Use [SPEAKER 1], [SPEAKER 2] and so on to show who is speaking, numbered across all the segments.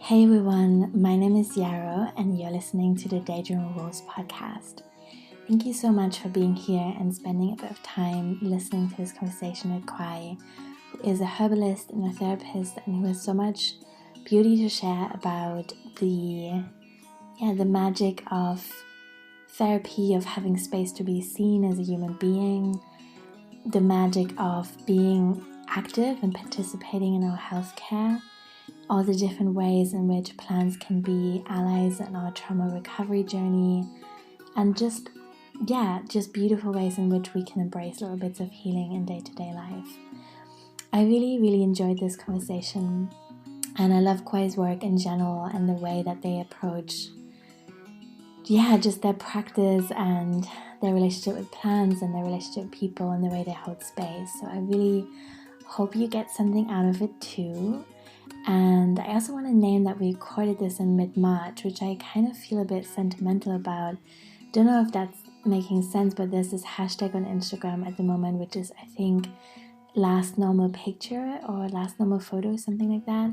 [SPEAKER 1] Hey everyone, my name is Yarrow and you're listening to the Daydreaming Wolves podcast. Thank you so much for being here and spending a bit of time listening to this conversation with Quai, who is a herbalist and a therapist and who has so much beauty to share about the magic of therapy, of having space to be seen as a human being, the magic of being active and participating in our healthcare, all the different ways in which plants can be allies in our trauma recovery journey, and just beautiful ways in which we can embrace little bits of healing in day-to-day life. I really enjoyed this conversation, and I love Quai's work in general and the way that they approach just their practice and their relationship with plants and their relationship with people and the way they hold space. So I really hope you get something out of it too. And I also want to name that we recorded this in mid-March, which I kind of feel a bit sentimental about. Don't know if that's making sense, but there's this hashtag on Instagram at the moment, which is, I think, last normal picture or last normal photo, something like that.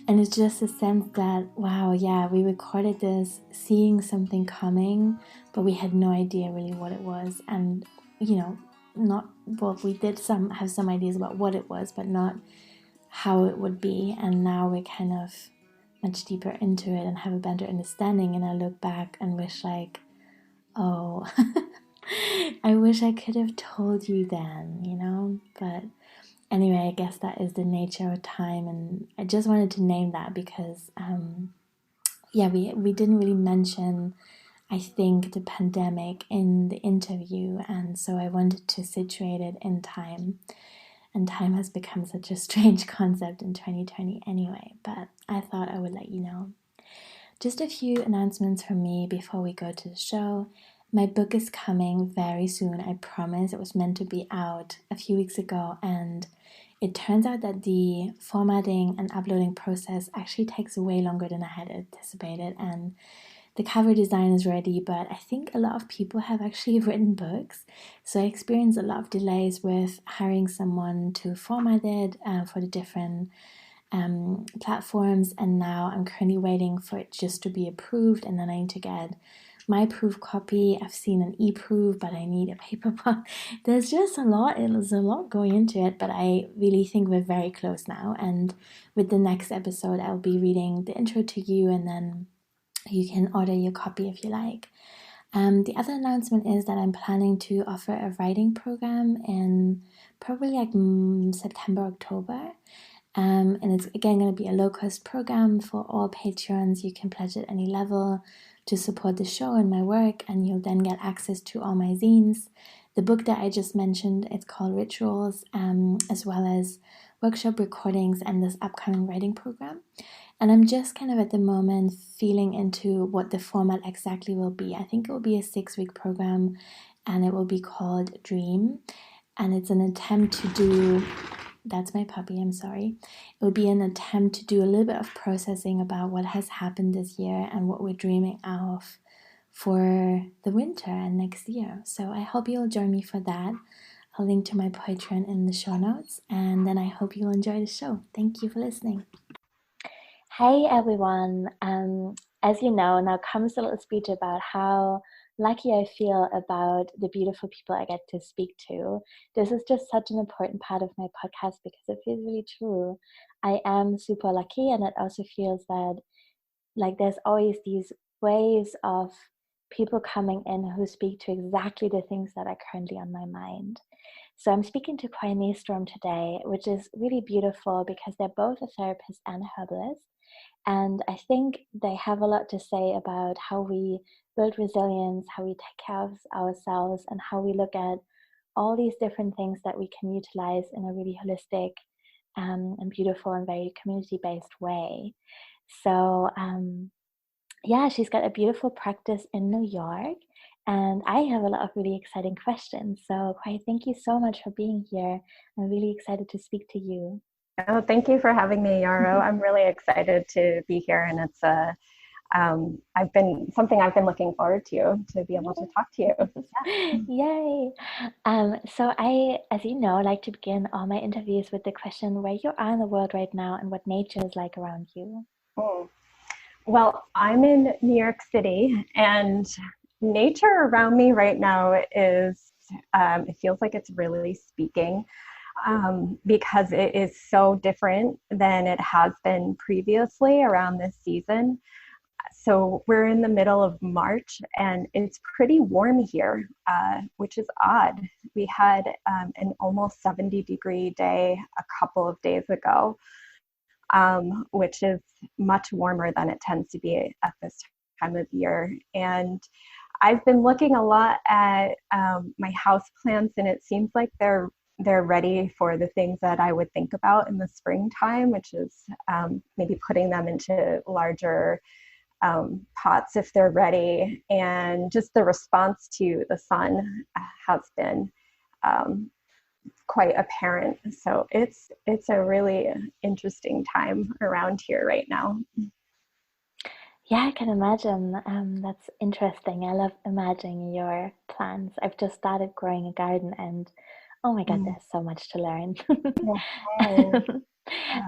[SPEAKER 1] And it's just a sense that, wow, yeah, we recorded this seeing something coming, but we had no idea really what it was. And, we did have some ideas about what it was, but not how it would be. And now we're kind of much deeper into it and have a better understanding. And I look back and wish I wish I could have told you then, but anyway, I guess that is the nature of time, and I just wanted to name that because we didn't really mention, I think, the pandemic in the interview, and so I wanted to situate it in time. And time has become such a strange concept in 2020 anyway, but I thought I would let you know. Just a few announcements from me before we go to the show. My book is coming very soon, I promise. It was meant to be out a few weeks ago, and it turns out that the formatting and uploading process actually takes way longer than I had anticipated, and the cover design is ready, but I think a lot of people have actually written books, so I experienced a lot of delays with hiring someone to format it for the different platforms, and now I'm currently waiting for it just to be approved, and then I need to get my approved copy. I've seen an e-proof, but I need a paperback. There's just a lot going into it, but I really think we're very close now, and with the next episode I'll be reading the intro to you, and then you can order your copy if you like. The other announcement is that I'm planning to offer a writing program in probably September, October. And it's again going to be a low-cost program for all patrons. You can pledge at any level to support the show and my work, and you'll then get access to all my zines. The book that I just mentioned, it's called Rituals, as well as workshop recordings and this upcoming writing program. And I'm just kind of at the moment feeling into what the format exactly will be. I think it will be a 6-week program, and it will be called Dream. And it's an attempt to do... That's my puppy, I'm sorry. It will be an attempt to do a little bit of processing about what has happened this year and what we're dreaming of for the winter and next year. So I hope you'll join me for that. I'll link to my Patron in the show notes, and then I hope you'll enjoy the show. Thank you for listening. Hey everyone. As you know, now comes a little speech about how lucky I feel about the beautiful people I get to speak to. This is just such an important part of my podcast because it feels really true. I am super lucky, and it also feels that there's always these waves of people coming in who speak to exactly the things that are currently on my mind. So I'm speaking to Quai Nystrom today, which is really beautiful because they're both a therapist and a herbalist. And I think they have a lot to say about how we build resilience, how we take care of ourselves, and how we look at all these different things that we can utilize in a really holistic and beautiful and very community-based way. So she's got a beautiful practice in New York, and I have a lot of really exciting questions. So Quai, thank you so much for being here. I'm really excited to speak to you.
[SPEAKER 2] Oh, thank you for having me, Yarrow. I'm really excited to be here, and it's I've been looking forward to be able to talk to you.
[SPEAKER 1] Yay! So I, as you know, like to begin all my interviews with the question where you are in the world right now and what nature is like around you.
[SPEAKER 2] Mm. Well, I'm in New York City, and nature around me right now is, it feels like it's really speaking, because it is so different than it has been previously around this season. So we're in the middle of March and it's pretty warm here, which is odd. We had an almost 70-degree day a couple of days ago, which is much warmer than it tends to be at this time of year. And I've been looking a lot at my house plants, and it seems like they're ready for the things that I would think about in the springtime, which is maybe putting them into larger pots if they're ready. And just the response to the sun has been quite apparent. So it's a really interesting time around here right now.
[SPEAKER 1] Yeah, I can imagine. That's interesting. I love imagining your plants. I've just started growing a garden and oh my God,
[SPEAKER 2] Mm.
[SPEAKER 1] there's so much to learn.
[SPEAKER 2] Oh,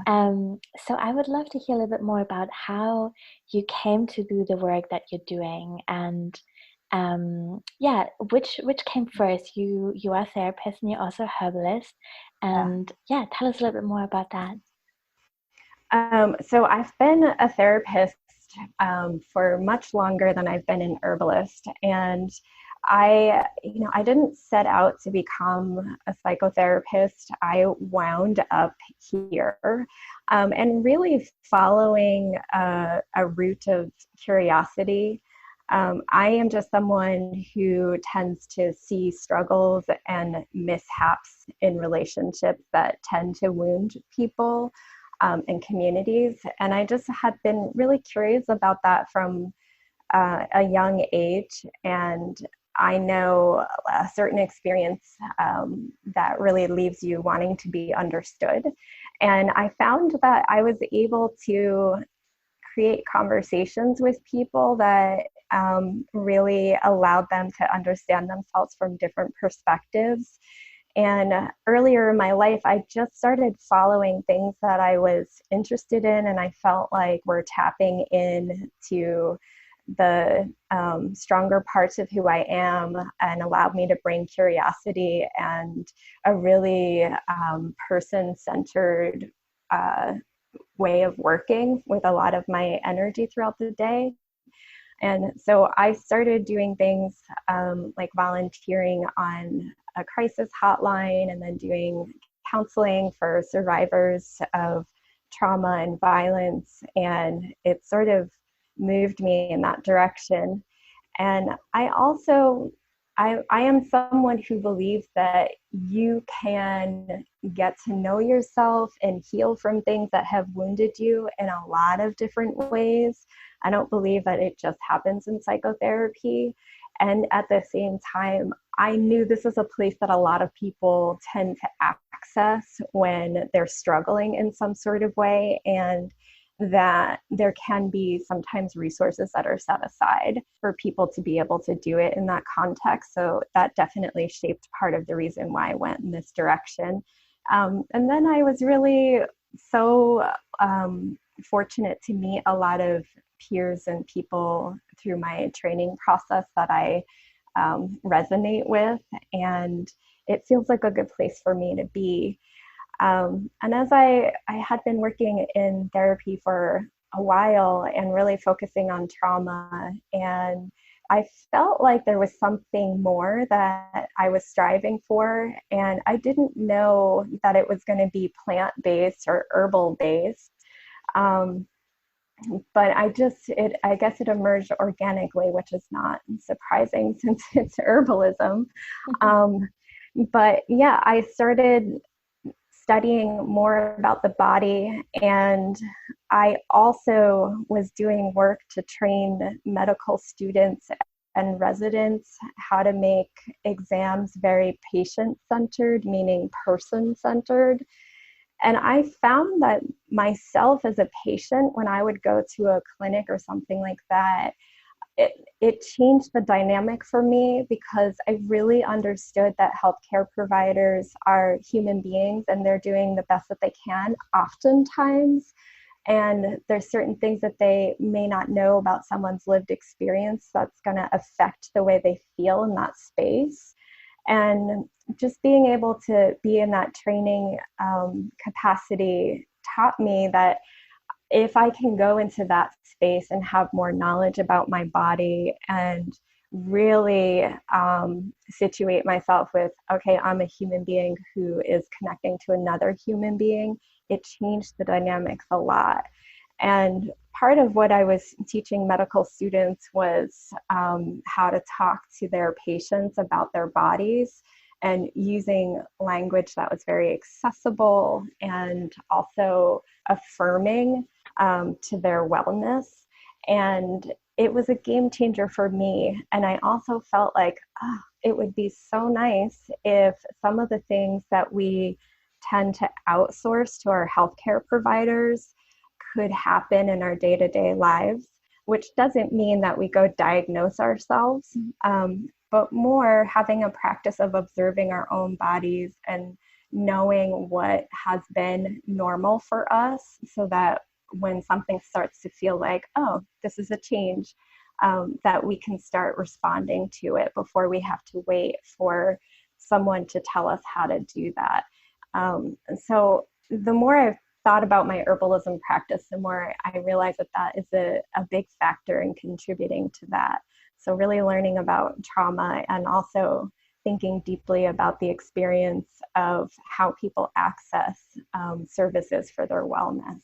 [SPEAKER 2] yeah.
[SPEAKER 1] So I would love to hear a little bit more about how you came to do the work that you're doing and yeah, which came first? You are a therapist and you're also a herbalist.
[SPEAKER 2] Yeah.
[SPEAKER 1] And yeah, tell us a little bit more about that.
[SPEAKER 2] So I've been a therapist for much longer than I've been an herbalist, and I didn't set out to become a psychotherapist. I wound up here, and really following a route of curiosity. I am just someone who tends to see struggles and mishaps in relationships that tend to wound people and communities. And I just had been really curious about that from a young age. And I know a certain experience that really leaves you wanting to be understood. And I found that I was able to create conversations with people that really allowed them to understand themselves from different perspectives. And earlier in my life, I just started following things that I was interested in, and I felt like we're tapping into the stronger parts of who I am and allowed me to bring curiosity and a really person centered way of working with a lot of my energy throughout the day. And so I started doing things like volunteering on a crisis hotline and then doing counseling for survivors of trauma and violence. And it sort of moved me in that direction. And I am someone who believes that you can get to know yourself and heal from things that have wounded you in a lot of different ways. I don't believe that it just happens in psychotherapy. And at the same time, I knew this is a place that a lot of people tend to access when they're struggling in some sort of way, and that there can be sometimes resources that are set aside for people to be able to do it in that context. So that definitely shaped part of the reason why I went in this direction. And then I was really so fortunate to meet a lot of peers and people through my training process that I resonate with, and it feels like a good place for me to be. And as I had been working in therapy for a while and really focusing on trauma, and I felt like there was something more that I was striving for, and I didn't know that it was going to be plant-based or herbal-based. Um, but I guess it emerged organically, which is not surprising since it's herbalism. Um, but yeah, I started studying more about the body, and I also was doing work to train medical students and residents how to make exams very patient-centered, meaning person-centered. And I found that myself as a patient, when I would go to a clinic or something like that, it changed the dynamic for me, because I really understood that healthcare providers are human beings and they're doing the best that they can oftentimes. And there's certain things that they may not know about someone's lived experience that's going to affect the way they feel in that space. And just being able to be in that training capacity taught me that if I can go into that space and have more knowledge about my body and really situate myself with, okay, I'm a human being who is connecting to another human being, it changed the dynamics a lot. And part of what I was teaching medical students was how to talk to their patients about their bodies and using language that was very accessible and also affirming to their wellness. And it was a game changer for me. And I also felt like, oh, it would be so nice if some of the things that we tend to outsource to our healthcare providers could happen in our day-to-day lives, which doesn't mean that we go diagnose ourselves, but more having a practice of observing our own bodies and knowing what has been normal for us, so that when something starts to feel like, oh, this is a change, that we can start responding to it before we have to wait for someone to tell us how to do that. So the more I've thought about my herbalism practice, the more I realize that that is a big factor in contributing to that. So really learning about trauma and also thinking deeply about the experience of how people access services for their wellness.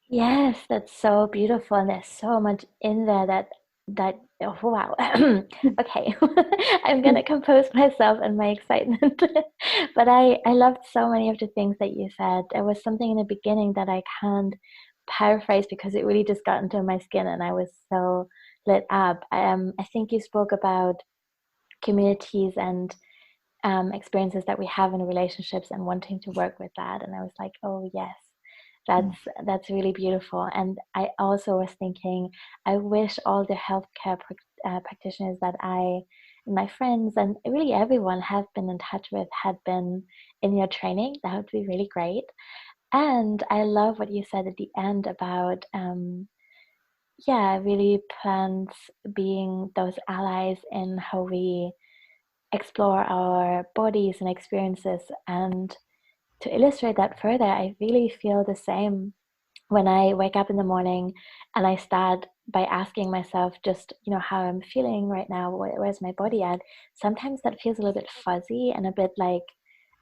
[SPEAKER 1] Yes, that's so beautiful, and there's so much in there that oh wow. Okay. I'm gonna compose myself and my excitement. But I loved so many of the things that you said. There was something in the beginning that I can't paraphrase because it really just got into my skin and I was so lit up. I think you spoke about communities and experiences that we have in relationships and wanting to work with that. And I was like, oh yes, that's really beautiful. And I also was thinking, I wish all the healthcare practitioners that I and my friends and really everyone have been in touch with had been in your training. That would be really great. And I love what you said at the end about yeah, really plants being those allies in how we explore our bodies and experiences. And to illustrate that further, I really feel the same when I wake up in the morning and I start by asking myself just, how I'm feeling right now, where's my body at? Sometimes that feels a little bit fuzzy and a bit like,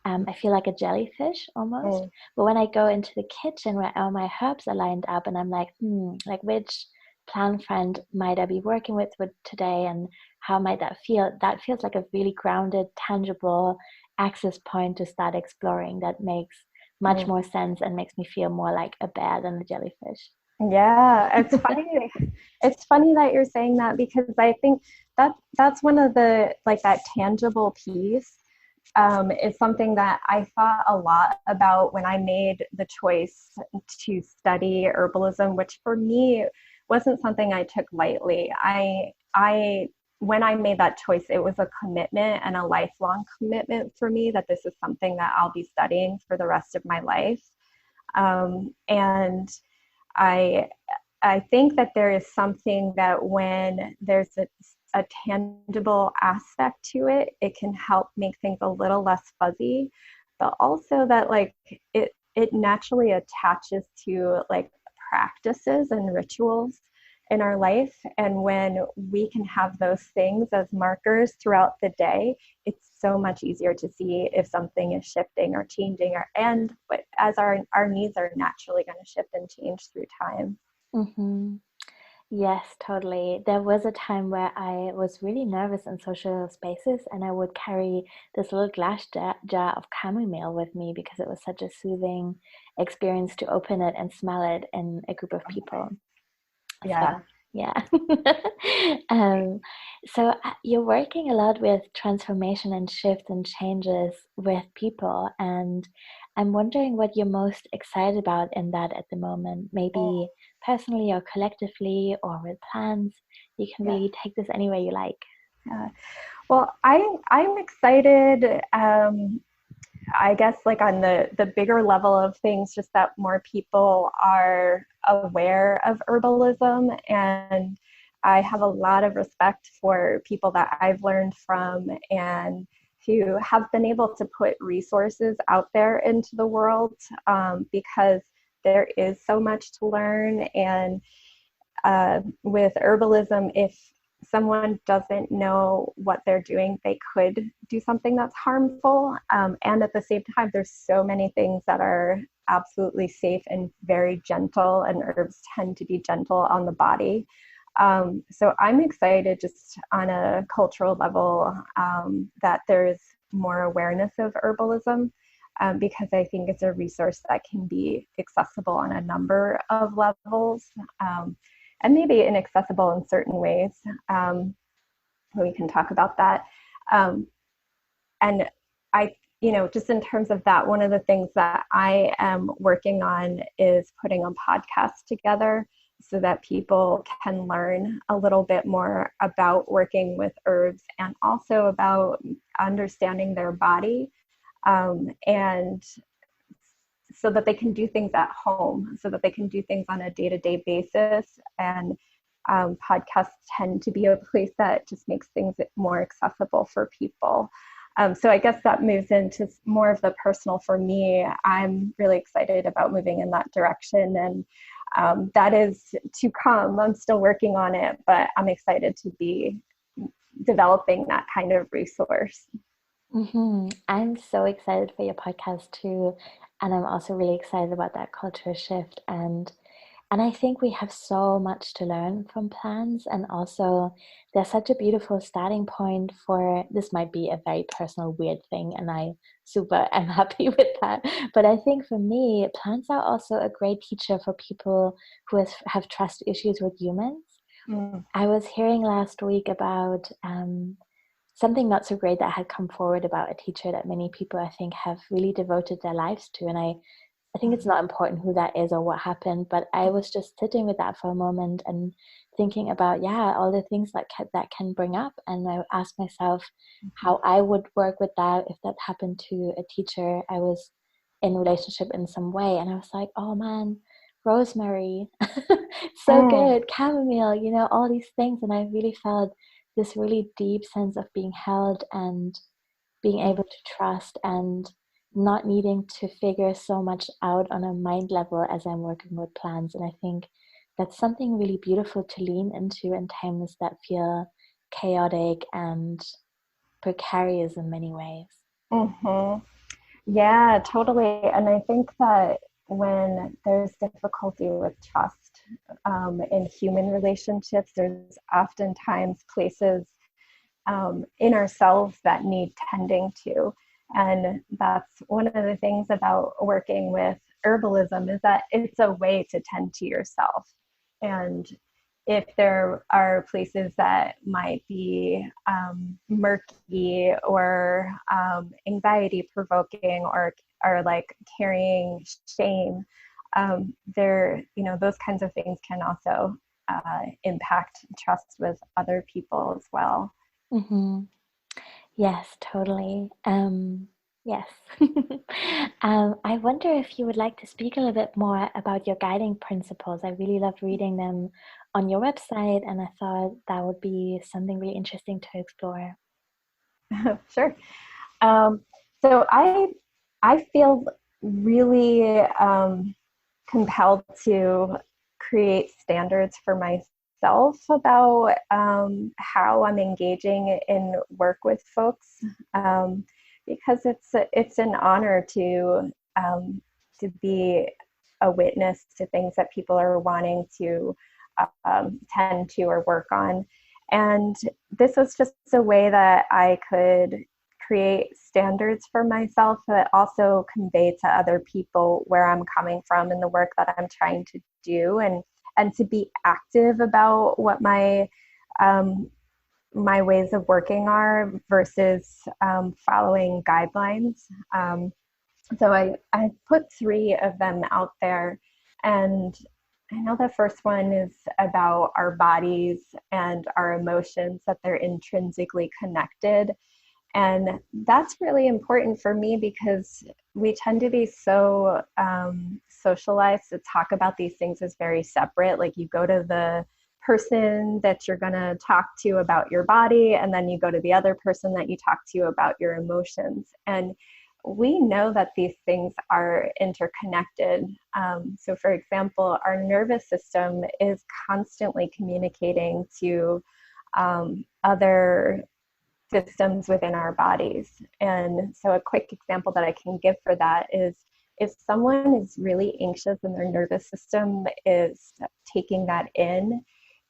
[SPEAKER 1] I feel like a jellyfish almost.
[SPEAKER 2] Mm.
[SPEAKER 1] But when I go into the kitchen where all my herbs are lined up and I'm like, like which plant friend might I be working with today and how might that feel? That feels like a really grounded, tangible access point to start exploring that makes much
[SPEAKER 2] Mm.
[SPEAKER 1] more sense and makes me feel more like a bear than a jellyfish.
[SPEAKER 2] Yeah, it's funny. It's funny that you're saying that, because I think that's one of the, like, that tangible piece is something that I thought a lot about when I made the choice to study herbalism, which for me wasn't something I took lightly. I when I made that choice, it was a commitment and a lifelong commitment for me that this is something that I'll be studying for the rest of my life. And I I think that there is something that when there's a tangible aspect to it, it can help make things a little less fuzzy, but also that, like, it naturally attaches to, like, practices and rituals in our life. And when we can have those things as markers throughout the day, it's so much easier to see if something is shifting or changing, but as our needs are naturally going to shift and change through time.
[SPEAKER 1] Mm-hmm. Yes, totally. There was a time where I was really nervous in social spaces, and I would carry this little glass jar of chamomile with me because it was such a soothing experience to open it and smell it in a group of people.
[SPEAKER 2] Yeah.
[SPEAKER 1] So, yeah. Um, so you're working a lot with transformation and shift and changes with people, and I'm wondering what you're most excited about in that at the moment, maybe personally or collectively or with plans. You can
[SPEAKER 2] Yeah.
[SPEAKER 1] really take this any way you like.
[SPEAKER 2] Yeah. Well, I'm excited. I guess like on the bigger level of things, just that more people are aware of herbalism. And I have a lot of respect for people that I've learned from and who have been able to put resources out there into the world, because there is so much to learn. And with herbalism, if someone doesn't know what they're doing, they could do something that's harmful. And at the same time, there's so many things that are absolutely safe and very gentle, and herbs tend to be gentle on the body. So I'm excited just on a cultural level, that there's more awareness of herbalism, because I think it's a resource that can be accessible on a number of levels. And maybe inaccessible in certain ways. We can talk about that. And just in terms of that, one of the things that I am working on is putting a podcast together so that people can learn a little bit more about working with herbs and also about understanding their body, and so that they can do things at home, so that they can do things on a day-to-day basis. And podcasts tend to be a place that just makes things more accessible for people. So I guess that moves into more of the personal for me. I'm really excited about moving in that direction, and that is to come. I'm still working on it, but I'm excited to be developing that kind of resource.
[SPEAKER 1] I'm so excited for your podcast too, and I'm also really excited about that culture shift. And I think we have so much to learn from plants, and also they're such a beautiful starting point for, this might be a very personal weird thing, and I super am happy with that. But I think for me, plants are also a great teacher for people who have trust issues with humans.
[SPEAKER 2] Mm.
[SPEAKER 1] I was hearing last week about something not so great that had come forward about a teacher that many people, I think, have really devoted their lives to. And I think it's not important who that is or what happened, but I was just sitting with that for a moment and thinking about, yeah, all the things that can bring up. And I asked myself how I would work with that if that happened to a teacher I was in relationship in some way. And I was like, oh man, rosemary, so
[SPEAKER 2] Mm.
[SPEAKER 1] good, chamomile, all these things. And I really felt this really deep sense of being held and being able to trust and not needing to figure so much out on a mind level as I'm working with plants. And I think that's something really beautiful to lean into in times that feel chaotic and precarious in many ways.
[SPEAKER 2] Mm-hmm. Yeah, totally. And I think that when there's difficulty with trust, in human relationships, there's oftentimes places, in ourselves that need tending to. And that's one of the things about working with herbalism, is that it's a way to tend to yourself. And if there are places that might be murky or anxiety provoking, or are like carrying shame, those kinds of things can also impact trust with other people as well.
[SPEAKER 1] Mm-hmm. Yes, totally. Yes. I wonder if you would like to speak a little bit more about your guiding principles. I really loved reading them on your website, and I thought that would be something really interesting to explore.
[SPEAKER 2] Sure. Um, so I feel really compelled to create standards for myself about how I'm engaging in work with folks, because it's an honor to be a witness to things that people are wanting to tend to or work on. And this was just a way that I could create standards for myself, but also convey to other people where I'm coming from and the work that I'm trying to do, and to be active about what my ways of working are versus following guidelines. So I put 3 of them out there, and I know the first one is about our bodies and our emotions, that they're intrinsically connected. And that's really important for me because we tend to be so socialized to talk about these things as very separate. Like you go to the person that you're going to talk to about your body, and then you go to the other person that you talk to about your emotions. And we know that these things are interconnected. So, for example, our nervous system is constantly communicating to other systems within our bodies. And so, a quick example that I can give for that is if someone is really anxious and their nervous system is taking that in,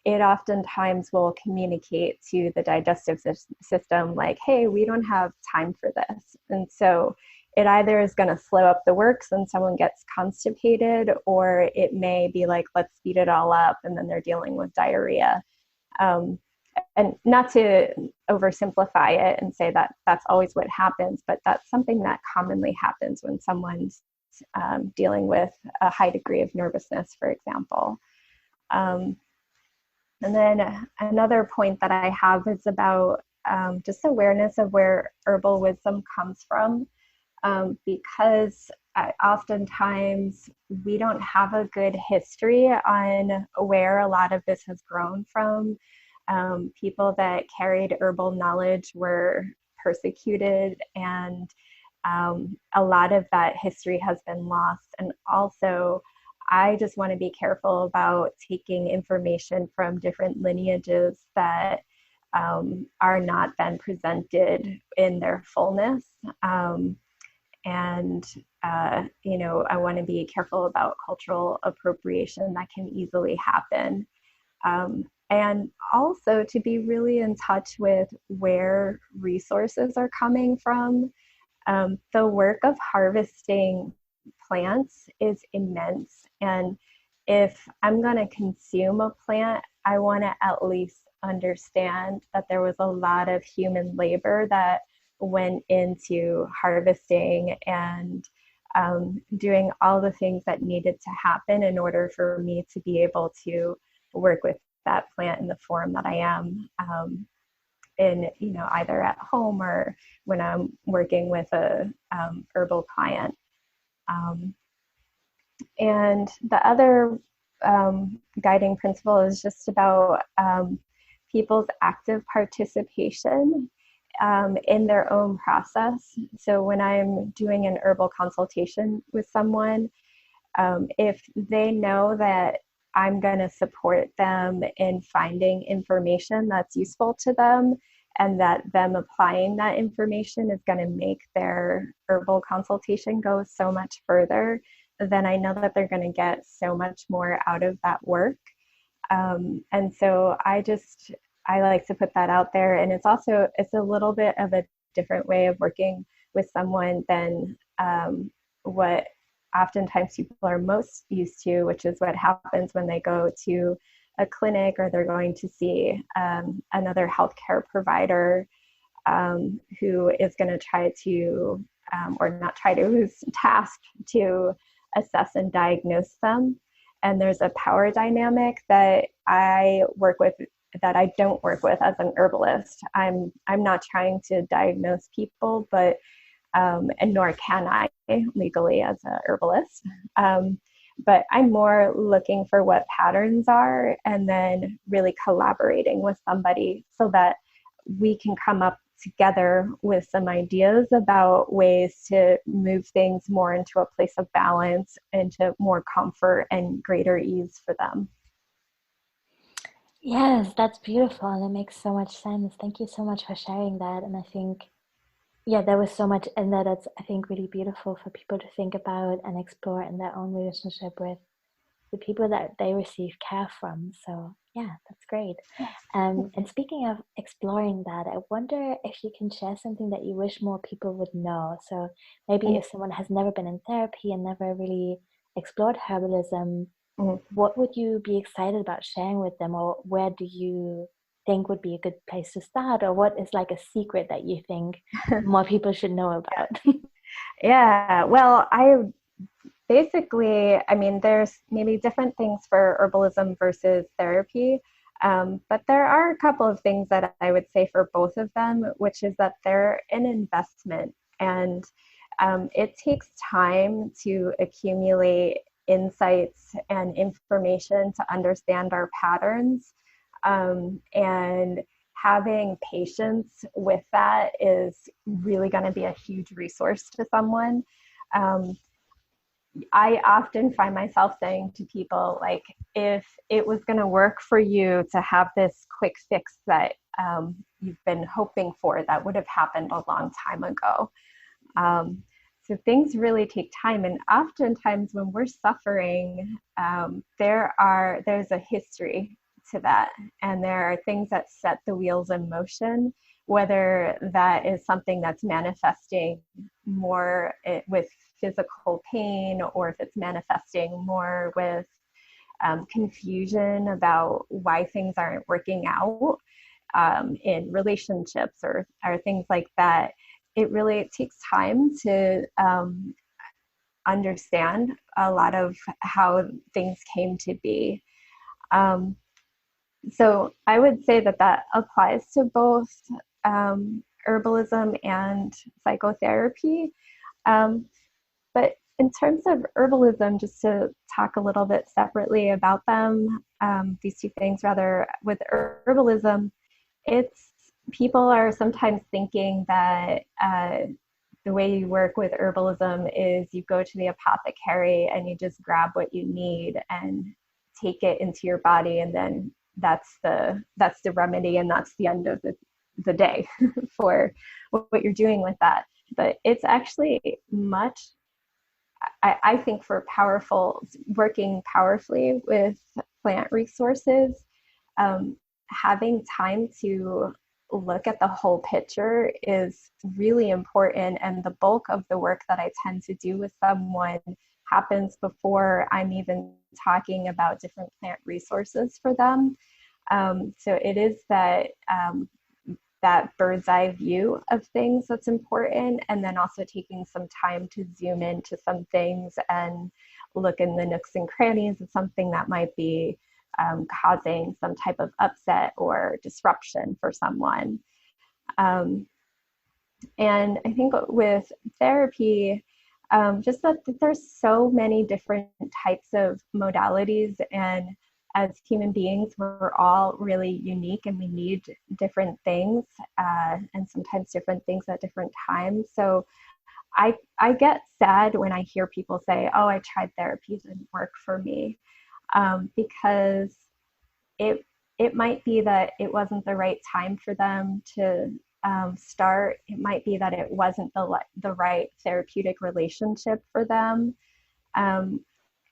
[SPEAKER 2] it oftentimes will communicate to the digestive system like, hey, we don't have time for this. And so it either is going to slow up the works and someone gets constipated, or it may be like, let's speed it all up, and then they're dealing with diarrhea. And not to oversimplify it and say that that's always what happens, but that's something that commonly happens when someone's dealing with a high degree of nervousness, for example. And then another point that I have is about just awareness of where herbal wisdom comes from, because oftentimes we don't have a good history on where a lot of this has grown from. People that carried herbal knowledge were persecuted, and a lot of that history has been lost. And also, I just want to be careful about taking information from different lineages that are not then presented in their fullness. I want to be careful about cultural appropriation that can easily happen. And also to be really in touch with where resources are coming from. The work of harvesting plants is immense. And if I'm going to consume a plant, I want to at least understand that there was a lot of human labor that went into harvesting and doing all the things that needed to happen in order for me to be able to work with that plant in the form that I am in, either at home or when I'm working with a herbal client. And the other guiding principle is just about people's active participation in their own process. So when I'm doing an herbal consultation with someone, if they know that I'm going to support them in finding information that's useful to them, and that them applying that information is going to make their herbal consultation go so much further, then I know that they're going to get so much more out of that work. And so I like to put that out there. And it's a little bit of a different way of working with someone than what oftentimes people are most used to, which is what happens when they go to a clinic or they're going to see another healthcare provider who is going to try to, or not try to, who's tasked to assess and diagnose them. And there's a power dynamic that I work with that I don't work with as an herbalist. I'm not trying to diagnose people, but and nor can I legally as a herbalist. But I'm more looking for what patterns are and then really collaborating with somebody so that we can come up together with some ideas about ways to move things more into a place of balance, into more comfort and greater ease for them.
[SPEAKER 1] Yes, that's beautiful and it makes so much sense. Thank you so much for sharing that. And I think, yeah, there was so much in there that's, I think, really beautiful for people to think about and explore in their own relationship with the people that they receive care from. So yeah, that's great. And speaking of exploring that, I wonder if you can share something that you wish more people would know. So maybe if someone has never been in therapy and never really explored herbalism, what would you be excited about sharing with them, or where do you think would be a good place to start, or what is like a secret that you think more people should know about?
[SPEAKER 2] Yeah, well, there's maybe different things for herbalism versus therapy. But there are a couple of things that I would say for both of them, which is that they're an investment, and it takes time to accumulate insights and information to understand our patterns. And having patience with that is really going to be a huge resource to someone. Um, I often find myself saying to people, like, if it was going to work for you to have this quick fix that you've been hoping for, that would have happened a long time ago. Um, so things really take time, and oftentimes when we're suffering, there's a history to that, and there are things that set the wheels in motion. Whether that is something that's manifesting more with physical pain, or if it's manifesting more with confusion about why things aren't working out in relationships, or things like that. It takes time to understand a lot of how things came to be. Um, so I would say that applies to both herbalism and psychotherapy. Um, but in terms of herbalism, just to talk a little bit separately about them, these two things rather, with herbalism, it's people are sometimes thinking that the way you work with herbalism is you go to the apothecary and you just grab what you need and take it into your body, and then that's the remedy, and that's the end of the day for what you're doing with that. But it's actually much, I think, for working powerfully with plant resources, having time to look at the whole picture is really important. And the bulk of the work that I tend to do with someone happens before I'm even talking about different plant resources for them. So it is that bird's eye view of things that's important, and then also taking some time to zoom into some things and look in the nooks and crannies of something that might be causing some type of upset or disruption for someone. And I think with therapy, just that there's so many different types of modalities, and as human beings, we're all really unique, and we need different things, and sometimes different things at different times. So I get sad when I hear people say, "Oh, I tried therapy, it didn't work for me," because it might be that it wasn't the right time for them to start. It might be that it wasn't the right therapeutic relationship for them.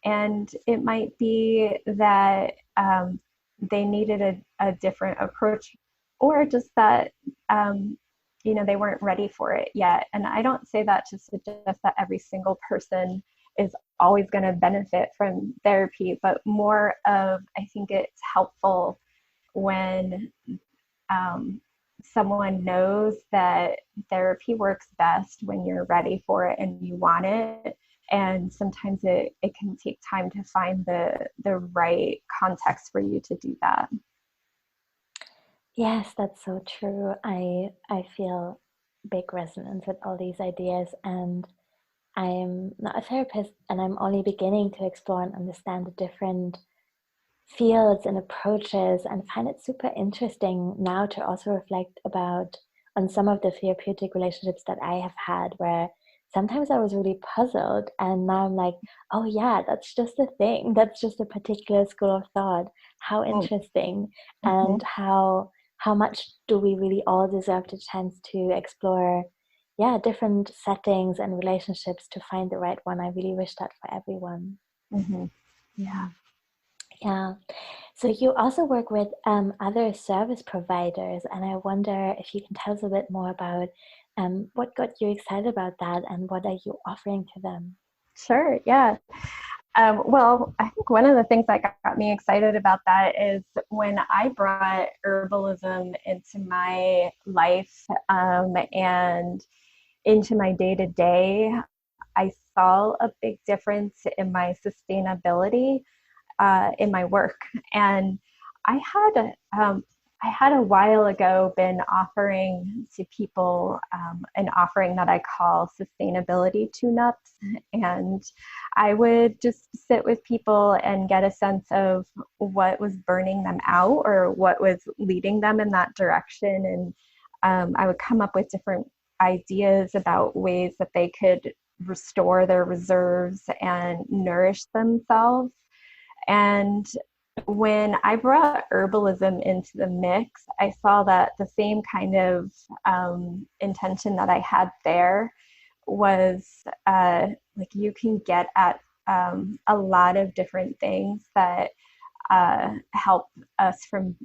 [SPEAKER 2] And it might be that they needed a different approach, or just that they weren't ready for it yet. And I don't say that to suggest that every single person is always going to benefit from therapy, but more of, I think it's helpful when someone knows that therapy works best when you're ready for it and you want it. And sometimes it can take time to find the right context for you to do that.
[SPEAKER 1] Yes, that's so true. I feel big resonance with all these ideas, and I'm not a therapist, and I'm only beginning to explore and understand the different fields and approaches, and find it super interesting now to also reflect about on some of the therapeutic relationships that I have had, where sometimes I was really puzzled, and now I'm like, oh yeah, that's just a thing, that's just a particular school of thought. How interesting.
[SPEAKER 2] Mm-hmm.
[SPEAKER 1] And how much do we really all deserve the chance to explore, yeah, different settings and relationships to find the right one. I really wish that for everyone.
[SPEAKER 2] Mm-hmm. Yeah.
[SPEAKER 1] Yeah. So you also work with other service providers, and I wonder if you can tell us a bit more about what got you excited about that, and what are you offering to them?
[SPEAKER 2] Sure. Yeah. Well, I think one of the things that got me excited about that is when I brought herbalism into my life, and into my day to day, I saw a big difference in my sustainability in my work. And I had I had a while ago been offering to people an offering that I call sustainability tune-ups, and I would just sit with people and get a sense of what was burning them out or what was leading them in that direction, and I would come up with different ideas about ways that they could restore their reserves and nourish themselves. And when I brought herbalism into the mix, I saw that the same kind of intention that I had there was like you can get at a lot of different things that help us from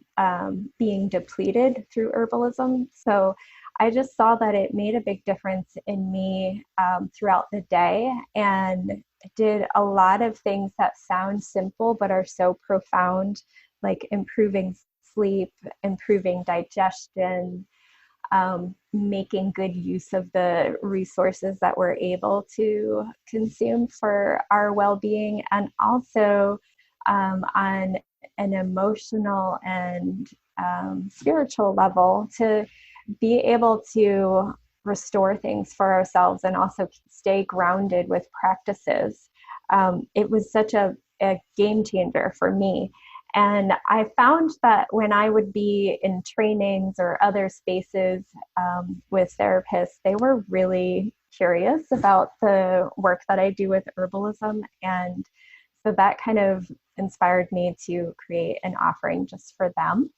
[SPEAKER 2] being depleted through herbalism. So I just saw that it made a big difference in me throughout the day, and did a lot of things that sound simple but are so profound, like improving sleep, improving digestion, making good use of the resources that we're able to consume for our well-being, and also on an emotional and spiritual level, to be able to restore things for ourselves and also stay grounded with practices. It was such a game changer for me. And I found that when I would be in trainings or other spaces with therapists, they were really curious about the work that I do with herbalism. And so that kind of inspired me to create an offering just for them.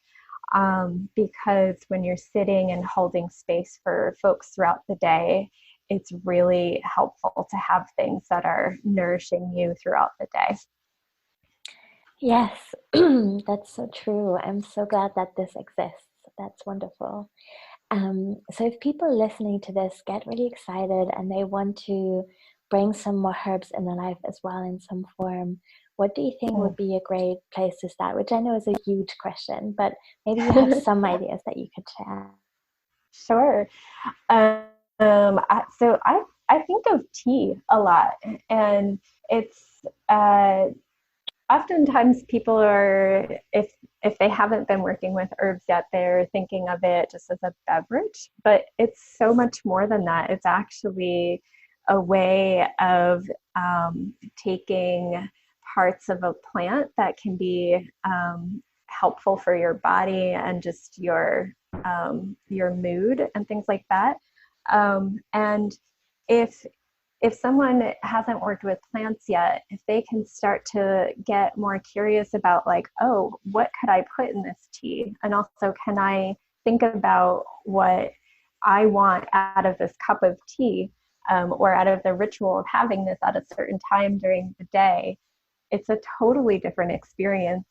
[SPEAKER 2] Because when you're sitting and holding space for folks throughout the day, it's really helpful to have things that are nourishing you throughout the day.
[SPEAKER 1] Yes, that's so true. I'm so glad that this exists. That's wonderful. So if people listening to this get really excited and they want to bring some more herbs in their life as well in some form, what do you think would be a great place to start? Which I know is a huge question, but maybe you have some ideas that you could share.
[SPEAKER 2] Sure. So I think of tea a lot, and it's oftentimes people are, if they haven't been working with herbs yet, they're thinking of it just as a beverage, but it's so much more than that. It's actually a way of taking parts of a plant that can be helpful for your body and just your mood and things like that. And if someone hasn't worked with plants yet, if they can start to get more curious about like, oh, what could I put in this tea? And also, can I think about what I want out of this cup of tea, or out of the ritual of having this at a certain time during the day? It's a totally different experience.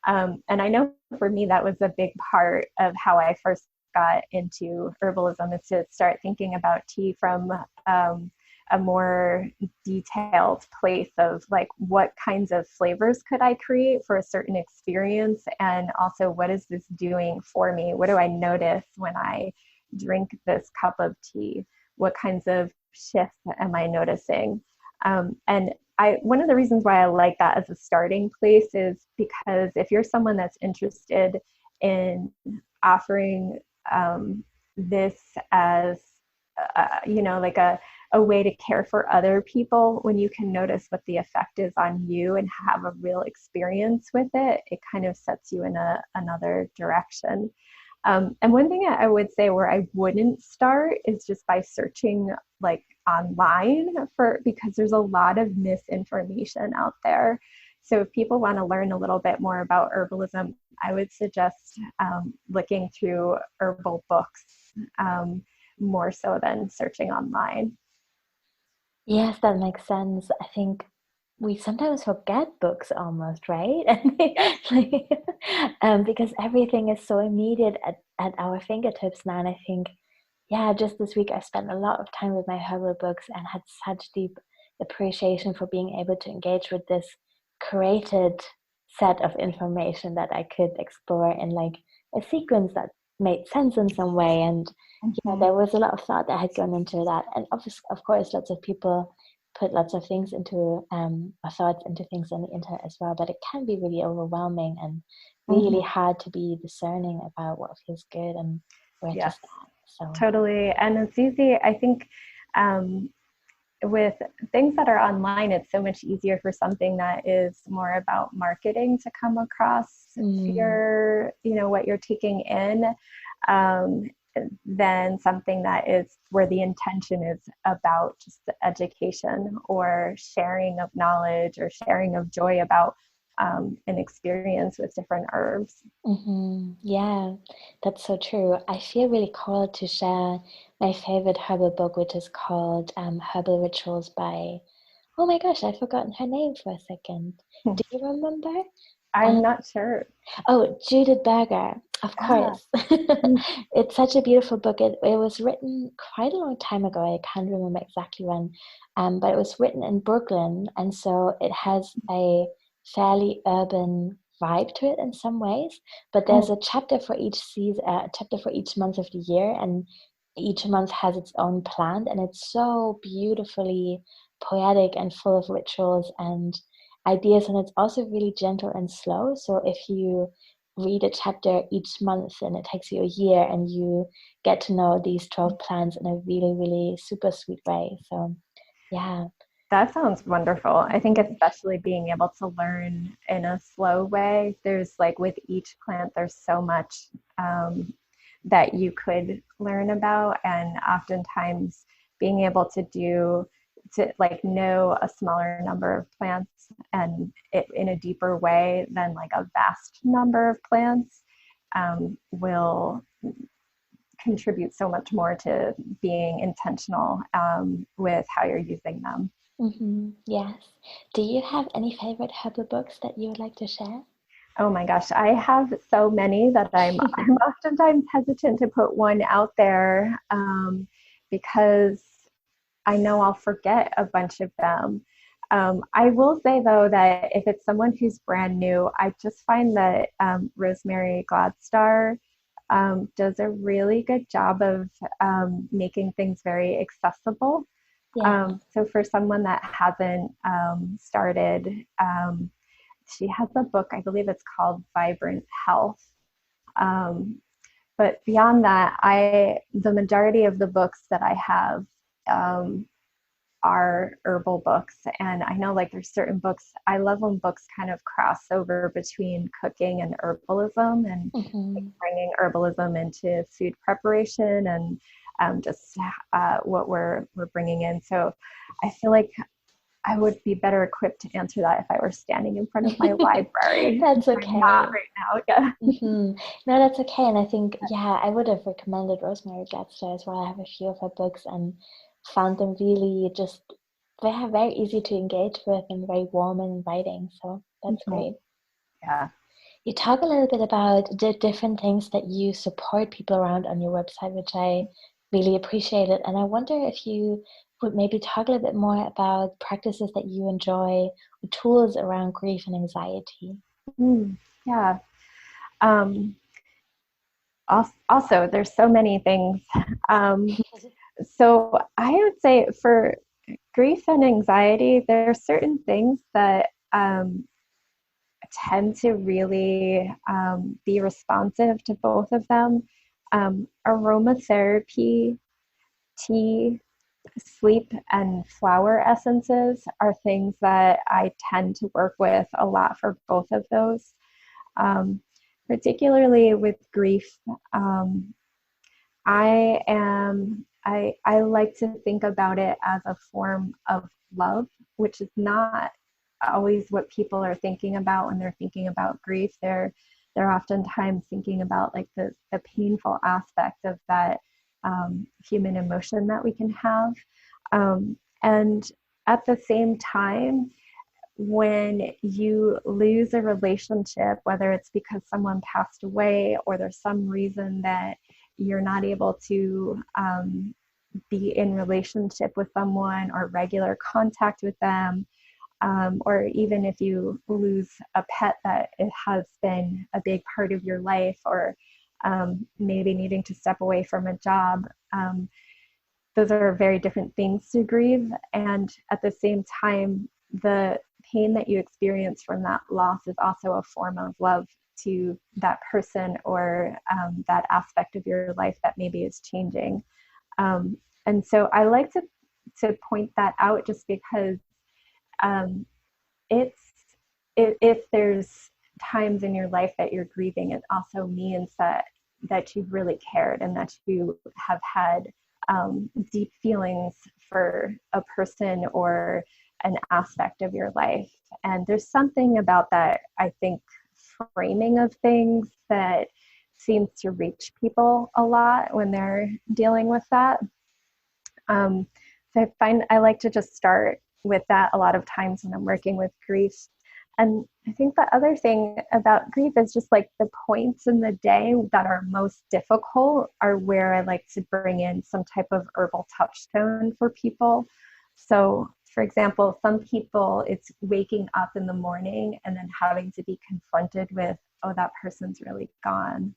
[SPEAKER 2] And I know for me, that was a big part of how I first got into herbalism, is to start thinking about tea from a more detailed place of like, what kinds of flavors could I create for a certain experience? And also, what is this doing for me? What do I notice when I drink this cup of tea? What kinds of shifts am I noticing? And one of the reasons why I like that as a starting place is because if you're someone that's interested in offering this as, like a way to care for other people, when you can notice what the effect is on you and have a real experience with it, it kind of sets you in another direction. And one thing I would say where I wouldn't start is just by searching like online, because there's a lot of misinformation out there. So if people want to learn a little bit more about herbalism, I would suggest looking through herbal books more so than searching online.
[SPEAKER 1] Yes, that makes sense. I think we sometimes forget books almost, right? Because everything is so immediate at our fingertips now. And I think, yeah, just this week I spent a lot of time with my herbal books and had such deep appreciation for being able to engage with this curated set of information that I could explore in like a sequence that made sense in some way. And yeah, there was a lot of thought that had gone into that. And of course, lots of people put lots of things into our thoughts into things on the internet as well, but it can be really overwhelming and
[SPEAKER 2] Mhm.
[SPEAKER 1] really hard to be discerning about what feels good and where to
[SPEAKER 2] Yes,
[SPEAKER 1] start. So
[SPEAKER 2] totally. And it's easy, I think, um, with things that are online, it's so much easier for something that is more about marketing to come across your, what you're taking in, um, than something that is where the intention is about just the education or sharing of knowledge or sharing of joy about an experience with different herbs.
[SPEAKER 1] Yeah, that's so true. I feel really called to share my favorite herbal book, which is called Herbal Rituals by, oh my gosh, I've forgotten her name for a second. Do you remember?
[SPEAKER 2] I'm
[SPEAKER 1] Um,
[SPEAKER 2] not sure.
[SPEAKER 1] oh, Judith Berger, of
[SPEAKER 2] Ah,
[SPEAKER 1] course. It's such a beautiful book. It was written quite a long time ago. I can't remember exactly when, but it was written in Brooklyn, and so it has a fairly urban vibe to it in some ways. But there's a chapter for each season, chapter for each month of the year, and each month has its own plant, and it's so beautifully poetic and full of rituals and ideas, and it's also really gentle and slow. So if you read a chapter each month and it takes you a year and you get to know these 12 plants in a really, really super sweet way. So, yeah.
[SPEAKER 2] that sounds wonderful. I think especially being able to learn in a slow way. There's like with each plant, there's so much that you could learn about, and oftentimes being able to like know a smaller number of plants and it in a deeper way than like a vast number of plants will contribute so much more to being intentional with how you're using them.
[SPEAKER 1] Yes. Do you have any favorite herbal books that you would like to share?
[SPEAKER 2] Oh my gosh, I have so many that I'm oftentimes hesitant to put one out there because I know I'll forget a bunch of them. I will say though that if it's someone who's brand new, I just find that Rosemary Gladstar does a really good job of making things very accessible.
[SPEAKER 1] Yeah.
[SPEAKER 2] So for someone that hasn't started, she has a book, I believe it's called Vibrant Health. Um, but beyond that, the majority of the books that I have um, are herbal books. And I know like there's certain books, I love when books kind of cross over between cooking and herbalism and like,
[SPEAKER 1] hmm
[SPEAKER 2] bringing herbalism into food preparation and just what we're bringing in. So I feel like I would be better equipped to answer that if I were standing in front of my library.
[SPEAKER 1] That's
[SPEAKER 2] I'm not
[SPEAKER 1] okay.
[SPEAKER 2] right now. Yeah.
[SPEAKER 1] No, that's okay. And I think, yeah, I would have recommended Rosemary Gladstone as well. I have a few of her books and found them really just very, very easy to engage with and very warm and inviting. So that's
[SPEAKER 2] Mhm.
[SPEAKER 1] great.
[SPEAKER 2] Yeah.
[SPEAKER 1] You talk a little bit about the different things that you support people around on your website, which I really appreciated. And I wonder if you would maybe talk a little bit more about practices that you enjoy, tools around grief and anxiety.
[SPEAKER 2] Yeah. Um, also, there's so many things. Um, so I would say for grief and anxiety, there are certain things that tend to really be responsive to both of them. Aromatherapy, tea, sleep, and flower essences are things that I tend to work with a lot for both of those. Um, Particularly with grief, I like to think about it as a form of love, which is not always what people are thinking about when they're thinking about grief. They're oftentimes thinking about like the painful aspect of that human emotion that we can have. And at the same time, when you lose a relationship, whether it's because someone passed away or there's some reason that you're not able to be in relationship with someone or regular contact with them, or even if you lose a pet that it has been a big part of your life, or maybe needing to step away from a job, those are very different things to grieve. And at the same time, the pain that you experience from that loss is also a form of love to that person or that aspect of your life that maybe is changing. And so I like to point that out just because um, it's if there's times in your life that you're grieving, it also means that you've really cared and that you have had deep feelings for a person or an aspect of your life. And there's something about that, I think, framing of things that seems to reach people a lot when they're dealing with that. Um, so I find I like to just start with that a lot of times when I'm working with grief. And I think the other thing about grief is just like the points in the day that are most difficult are where I like to bring in some type of herbal touchstone for people. So, for example, some people, it's waking up in the morning and then having to be confronted with, oh, that person's really gone.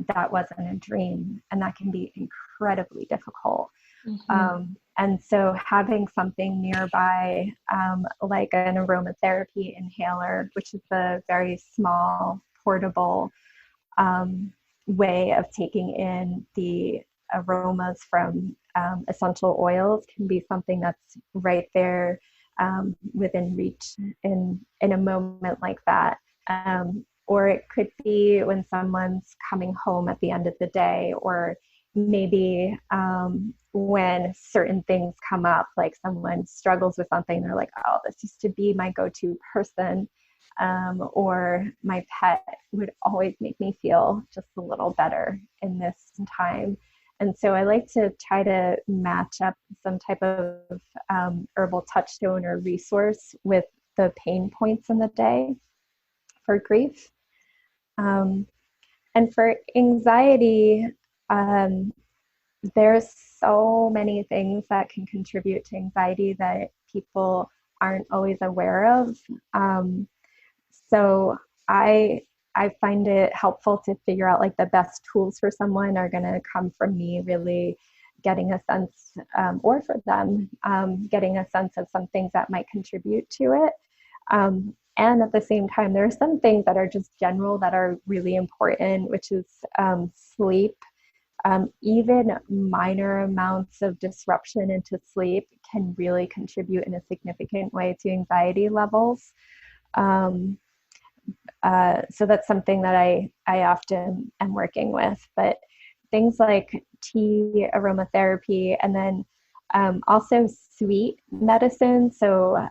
[SPEAKER 2] That wasn't a dream. And that can be incredibly difficult. And so having something nearby, like an aromatherapy inhaler, which is a very small, portable way of taking in the aromas from essential oils, can be something that's right there within reach in a moment like that. Or it could be when someone's coming home at the end of the day, or maybe when certain things come up, like someone struggles with something, they're like, oh, this used to be my go-to person, or my pet would always make me feel just a little better in this time. And so I like to try to match up some type of herbal touchstone or resource with the pain points in the day for grief. And for anxiety, there's so many things that can contribute to anxiety that people aren't always aware of. So I find it helpful to figure out like the best tools for someone are going to come from me really getting a sense, or for them, getting a sense of some things that might contribute to it. And at the same time, there are some things that are just general that are really important, which is sleep. Even minor amounts of disruption into sleep can really contribute in a significant way to anxiety levels. So that's something that I often am working with. But things like tea, aromatherapy, and then also sweet medicine. So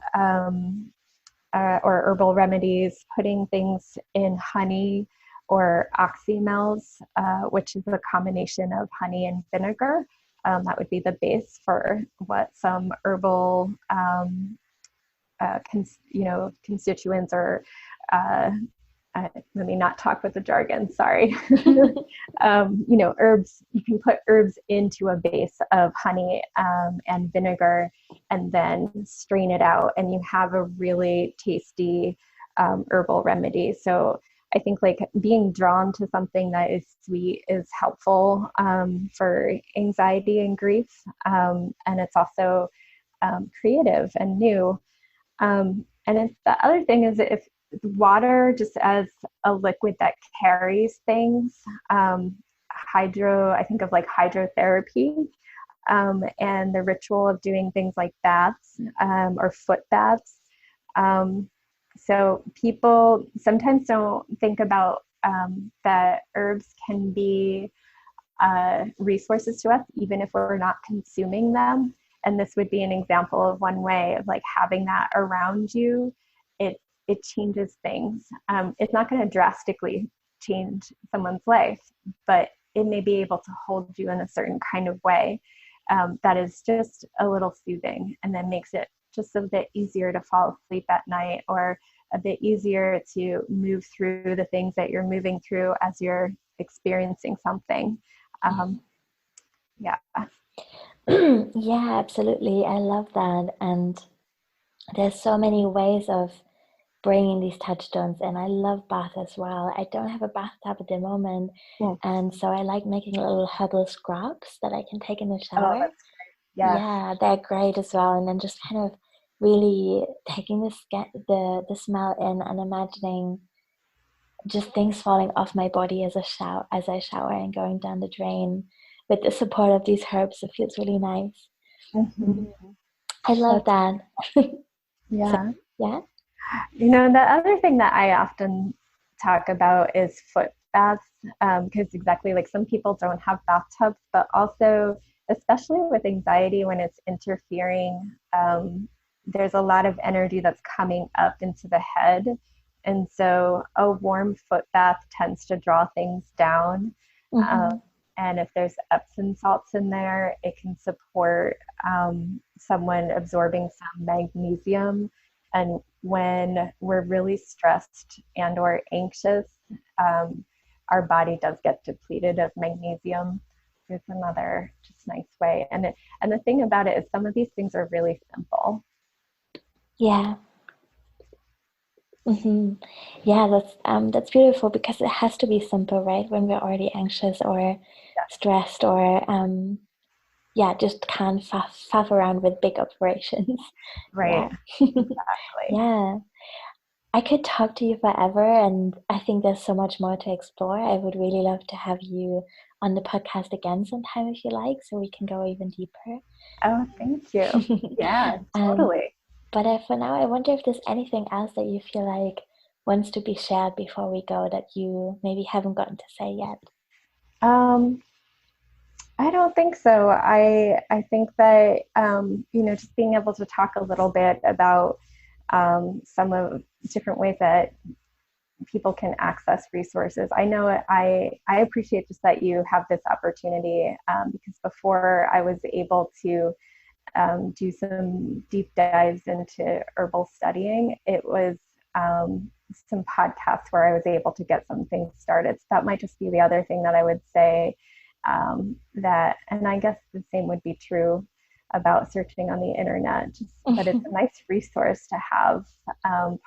[SPEAKER 2] or herbal remedies, putting things in honey or oxymels, which is a combination of honey and vinegar. That would be the base for what some herbal constituents or let me not talk with the jargon, sorry. Herbs, you can put herbs into a base of honey and vinegar and then strain it out and you have a really tasty herbal remedy. So I think like being drawn to something that is sweet is helpful for anxiety and grief. And it's also creative and new. And the other thing is if water just as a liquid that carries things, I think of like hydrotherapy, and the ritual of doing things like baths or foot baths. So people sometimes don't think about that herbs can be resources to us, even if we're not consuming them. And this would be an example of one way of like having that around you. It changes things. It's not going to drastically change someone's life, but it may be able to hold you in a certain kind of way that is just a little soothing, and then makes it just a bit easier to fall asleep at night, or a bit easier to move through the things that you're moving through as you're experiencing something. Yeah.
[SPEAKER 1] Yeah, absolutely. I love that. And there's so many ways of bringing these touchstones in. I love bath as well. I don't have a bathtub at the moment,
[SPEAKER 2] Mm.
[SPEAKER 1] and so I like making little herbal scrubs that I can take in the
[SPEAKER 2] Oh,
[SPEAKER 1] shower.
[SPEAKER 2] that's great. Yes.
[SPEAKER 1] Yeah, they're great as well. And then just kind of really taking the smell in and imagining just things falling off my body as I shower and going down the drain with the support of these herbs. It feels really nice.
[SPEAKER 2] Mm-hmm.
[SPEAKER 1] Mm, I love
[SPEAKER 2] That's
[SPEAKER 1] that. So,
[SPEAKER 2] yeah.
[SPEAKER 1] yeah.
[SPEAKER 2] The other thing that I often talk about is foot baths, because exactly like some people don't have bathtubs, but also, especially with anxiety, when it's interfering, there's a lot of energy that's coming up into the head. And so a warm foot bath tends to draw things down. Um,
[SPEAKER 1] Mm-hmm.
[SPEAKER 2] and if there's Epsom salts in there, it can support someone absorbing some magnesium. And when we're really stressed and or anxious, um, our body does get depleted of magnesium. It's another just nice way. And the thing about it is some of these things are really simple.
[SPEAKER 1] Yeah. Mm-hmm. Yeah, that's beautiful because it has to be simple, right? When we're already anxious or
[SPEAKER 2] Yes,
[SPEAKER 1] stressed or yeah, just can't faff around with big operations.
[SPEAKER 2] right.
[SPEAKER 1] Yeah.
[SPEAKER 2] Exactly.
[SPEAKER 1] Yeah. I could talk to you forever, and I think there's so much more to explore. I would really love to have you on the podcast again sometime if you like, so we can go even deeper.
[SPEAKER 2] Oh, thank you. Yeah,
[SPEAKER 1] Um,
[SPEAKER 2] totally.
[SPEAKER 1] but for now, I wonder if there's anything else that you feel like wants to be shared before we go that you maybe haven't gotten to say yet.
[SPEAKER 2] Um, I don't think so. I think that just being able to talk a little bit about some of different ways that people can access resources. I know I appreciate just that you have this opportunity, because before I was able to do some deep dives into herbal studying, it was some podcasts where I was able to get some things started. So that might just be the other thing that I would say, that, and I guess the same would be true about searching on the internet, just that it's a nice resource to have,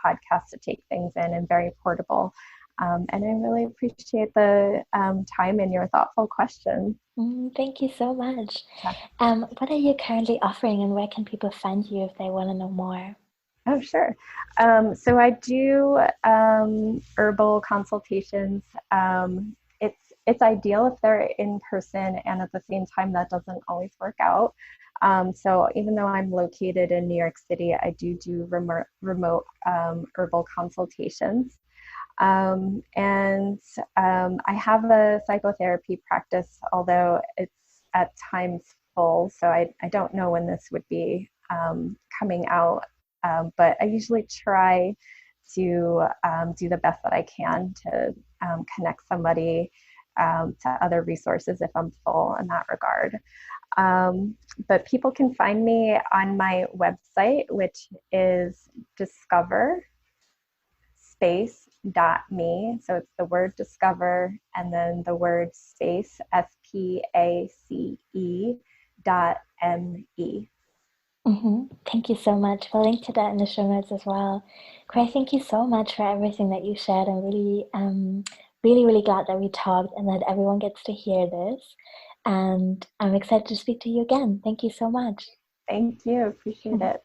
[SPEAKER 2] podcasts to take things in and very portable. And I really appreciate the time and your thoughtful questions.
[SPEAKER 1] Thank you so much. What are you currently offering, and where can people find you if they want to know more?
[SPEAKER 2] Oh, sure. So I do herbal consultations. It's ideal if they're in person, and at the same time, that doesn't always work out. So even though I'm located in New York City, I do remote herbal consultations. And I have a psychotherapy practice, although it's at times full. So I don't know when this would be coming out. But I usually try to do the best that I can to connect somebody to other resources if I'm full in that regard. But people can find me on my website, which is discover space.me. So it's the word discover and then the word space, SPACE.me.
[SPEAKER 1] Thank you so much. We'll link to that in the show notes as well. Cray, thank you so much for everything that you shared. I'm really, really glad that we talked and that everyone gets to hear this. And I'm excited to speak to you again. Thank you so much.
[SPEAKER 2] Thank you. Appreciate it.